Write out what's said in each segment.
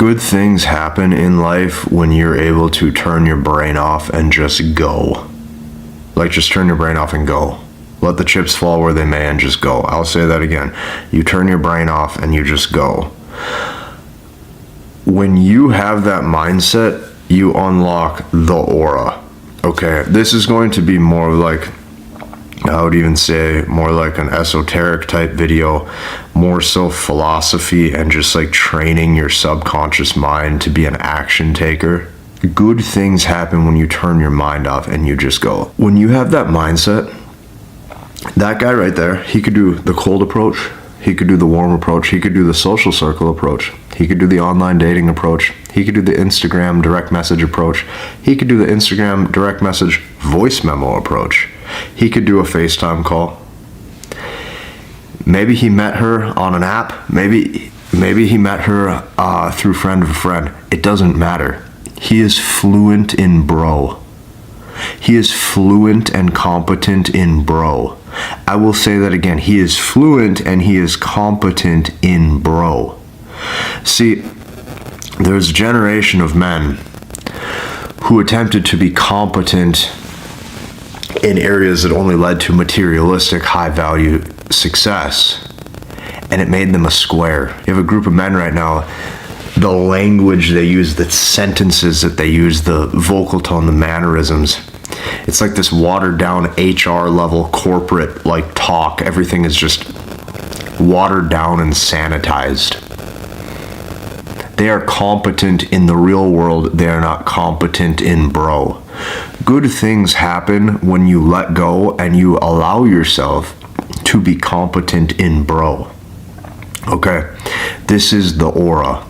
Good things happen in life when you're able to turn your brain off and just go. Like, just turn your brain off and go. Let the chips fall where they may and just go. I'll say that again. You turn your brain off and you just go. When you have that mindset, you unlock the aura. Okay, this is going to be more like, I would even say more like an esoteric type video, more so philosophy and just like training your subconscious mind to be an action taker. Good things happen when you turn your mind off and you just go. When you have that mindset, that guy right there, he could do the cold approach, he could do the warm approach, he could do the social circle approach, he could do the online dating approach, he could do the Instagram direct message approach, he could do the Instagram direct message voice memo approach, he could do a FaceTime call. Maybe he met her on an app, maybe he met her through friend of a friend. It doesn't matter. He is fluent in bro. He is fluent and competent in bro. I will say that again. He is fluent and he is competent in bro. See, there's a generation of men who attempted to be competent in areas that only led to materialistic, high-value success, and it made them a square. You have a group of men right now, the language they use, the sentences that they use, the vocal tone, the mannerisms, it's like this watered down HR level corporate like talk. Everything is just watered down and sanitized. They are competent in the real world. They are not competent in bro. Good things happen when you let go and you allow yourself to be competent in bro. Okay, this is the aura.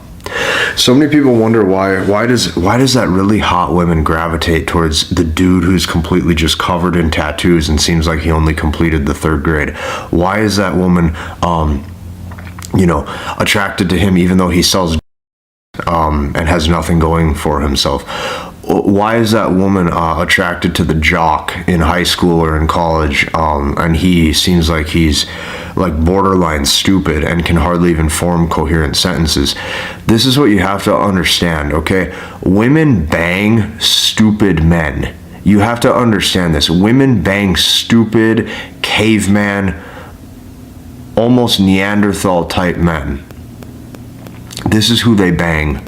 So many people wonder why does that really hot women gravitate towards the dude who's completely just covered in tattoos and seems like he only completed the 3rd grade? Why is that woman attracted to him even though he sells and has nothing going for himself? Why is that woman attracted to the jock in high school or in college, and he seems like he's like borderline stupid and can hardly even form coherent sentences? This is what you have to understand, okay? Women bang stupid men. You have to understand this. Women bang stupid, caveman, almost Neanderthal type men. This is who they bang.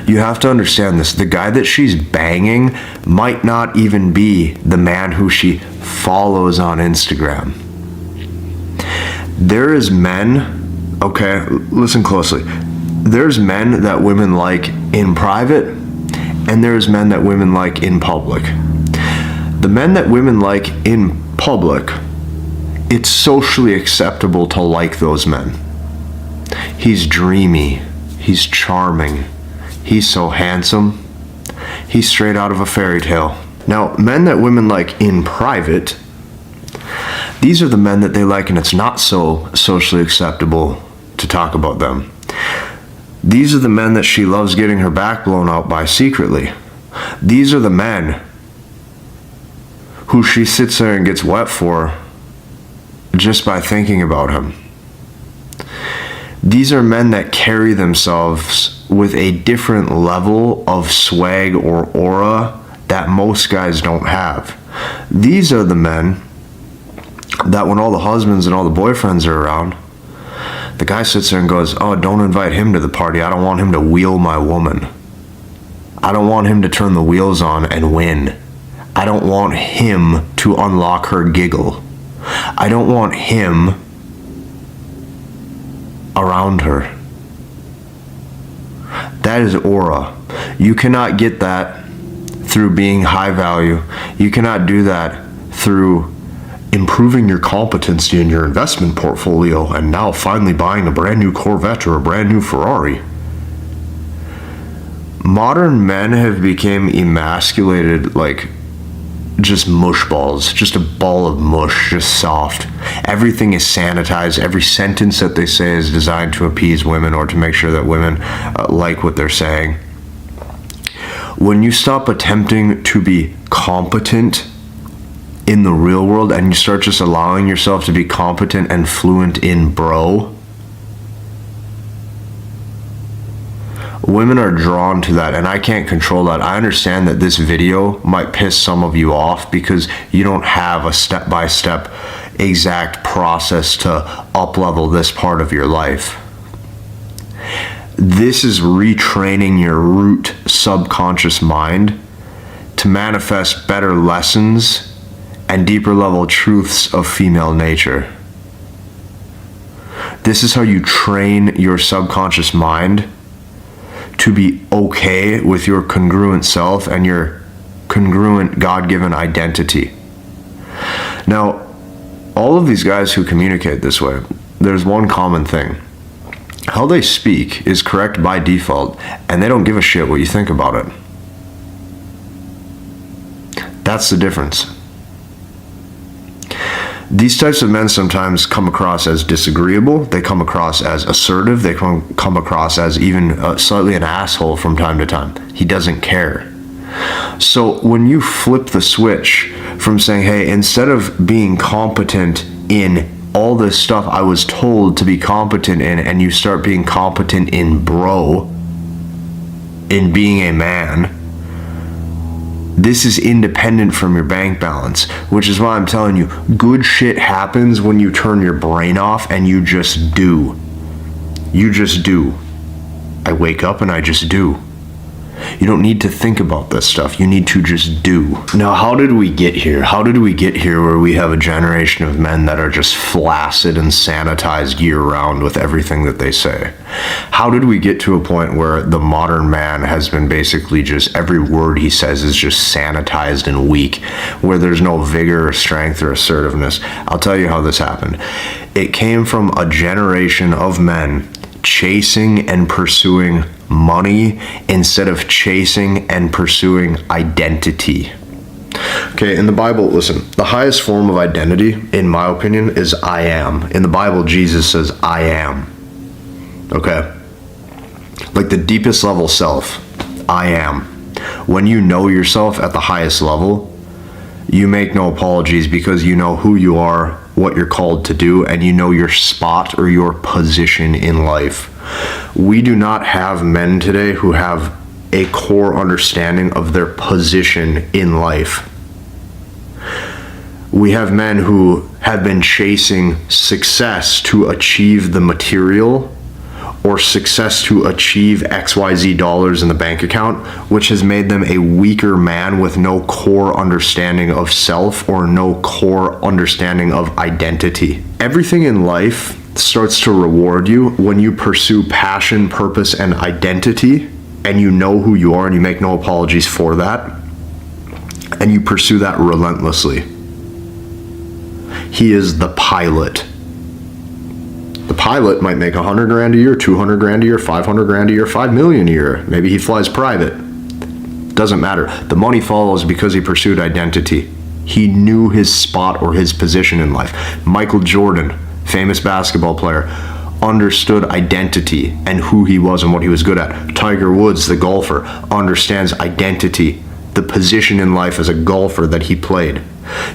You have to understand this. The guy that she's banging might not even be the man who she follows on Instagram. There is men, okay, listen closely. There's men that women like in private, and there's men that women like in public. The men that women like in public, it's socially acceptable to like those men. He's dreamy. He's charming. He's so handsome. He's straight out of a fairy tale. Now, men that women like in private, these are the men that they like, and it's not so socially acceptable to talk about them. These are the men that she loves getting her back blown out by secretly. These are the men who she sits there and gets wet for just by thinking about him. These are men that carry themselves with a different level of swag or aura that most guys don't have. These are the men that when all the husbands and all the boyfriends are around, the guy sits there and goes, "Oh, don't invite him to the party. I don't want him to wheel my woman. I don't want him to turn the wheels on and win. I don't want him to unlock her giggle. I don't want him around her." That is aura. You cannot get that through being high value. You cannot do that through improving your competency in your investment portfolio and now finally buying a brand new Corvette or a brand new Ferrari. Modern men have become emasculated like just mush balls, just a ball of mush, just soft. Everything is sanitized. Every sentence that they say is designed to appease women or to make sure that women like what they're saying. When you stop attempting to be competent in the real world and you start just allowing yourself to be competent and fluent in bro, Women are drawn to that, and I can't control that. I understand that this video might piss some of you off because you don't have a step-by-step exact process to up-level this part of your life. This is retraining your root subconscious mind to manifest better lessons and deeper level truths of female nature. This is how you train your subconscious mind to be okay with your congruent self and your congruent God-given identity. Now, all of these guys who communicate this way, there's one common thing. How they speak is correct by default, and they don't give a shit what you think about it. That's the difference. These types of men sometimes come across as disagreeable, they come across as assertive, they come across as even slightly an asshole from time to time. He doesn't care. So when you flip the switch from saying, hey, instead of being competent in all this stuff I was told to be competent in, and you start being competent in in being a man, this is independent from your bank balance, which is why I'm telling you, good shit happens when you turn your brain off and you just do. You just do. I wake up and I just do. You don't need to think about this stuff. You need to just do. Now, how did we get here? How did we get here where we have a generation of men that are just flaccid and sanitized year-round with everything that they say? How did we get to a point where the modern man has been basically just every word he says is just sanitized and weak, where there's no vigor or strength or assertiveness? I'll tell you how this happened. It came from a generation of men chasing and pursuing money instead of chasing and pursuing identity. Okay, in the Bible, listen, the highest form of identity, in my opinion, is I am. In the Bible, Jesus says, I am. Okay? Like the deepest level self, I am. When you know yourself at the highest level, you make no apologies because you know who you are, what you're called to do, and you know your spot or your position in life. We do not have men today who have a core understanding of their position in life. We have men who have been chasing success to achieve the material or success to achieve XYZ dollars in the bank account, which has made them a weaker man with no core understanding of self or no core understanding of identity. Everything in life starts to reward you when you pursue passion, purpose, and identity, and you know who you are and you make no apologies for that, and you pursue that relentlessly. He is the pilot. The pilot might make $100,000 a year, $200,000 a year, $500,000 a year, $5 million a year. Maybe he flies private. Doesn't matter. The money follows because he pursued identity. He knew his spot or his position in life. Michael Jordan, famous basketball player, understood identity and who he was and what he was good at. Tiger Woods, the golfer, understands identity, the position in life as a golfer that he played.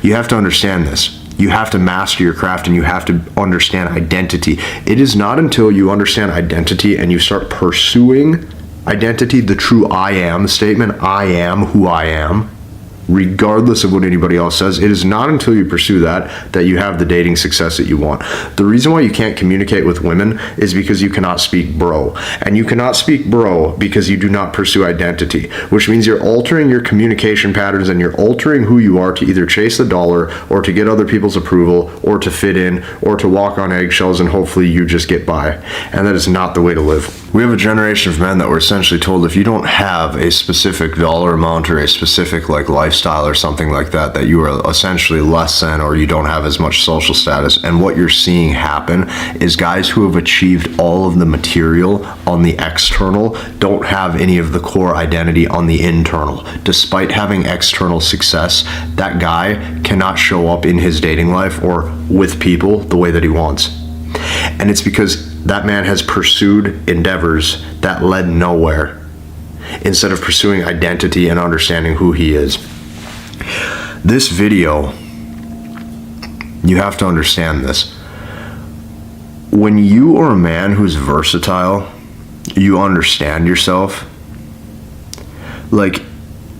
You have to understand this. You have to master your craft and you have to understand identity. It is not until you understand identity and you start pursuing identity, the true I am statement, I am who I am, regardless of what anybody else says. It is not until you pursue that you have the dating success that you want. The reason why you can't communicate with women is because you cannot speak bro. And you cannot speak bro because you do not pursue identity, which means you're altering your communication patterns and you're altering who you are to either chase the dollar or to get other people's approval or to fit in or to walk on eggshells and hopefully you just get by. And that is not the way to live. We have a generation of men that were essentially told if you don't have a specific dollar amount or a specific lifestyle or something like that, that you are essentially less than or you don't have as much social status. And what you're seeing happen is guys who have achieved all of the material on the external don't have any of the core identity on the internal. Despite having external success, that guy cannot show up in his dating life or with people the way that he wants. And it's because that man has pursued endeavors that led nowhere instead of pursuing identity and understanding who he is. This video, you have to understand this. When you are a man who's versatile you understand yourself. Like,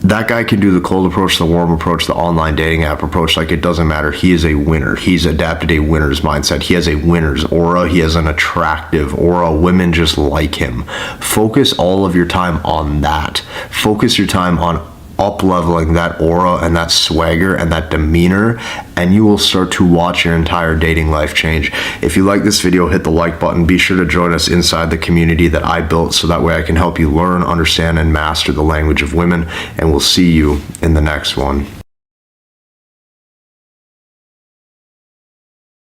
that guy can do the cold approach, the warm approach, the online dating app approach. Like, it doesn't matter. He is a winner. He's adapted a winner's mindset. He has a winner's aura. He has an attractive aura. Women just like him. Focus all of your time on that. Focus your time on up-leveling that aura and that swagger and that demeanor, and you will start to watch your entire dating life change. If you like this video, hit the like button. Be sure to join us inside the community that I built, so that way I can help you learn, understand, and master the language of women, and we'll see you in the next one.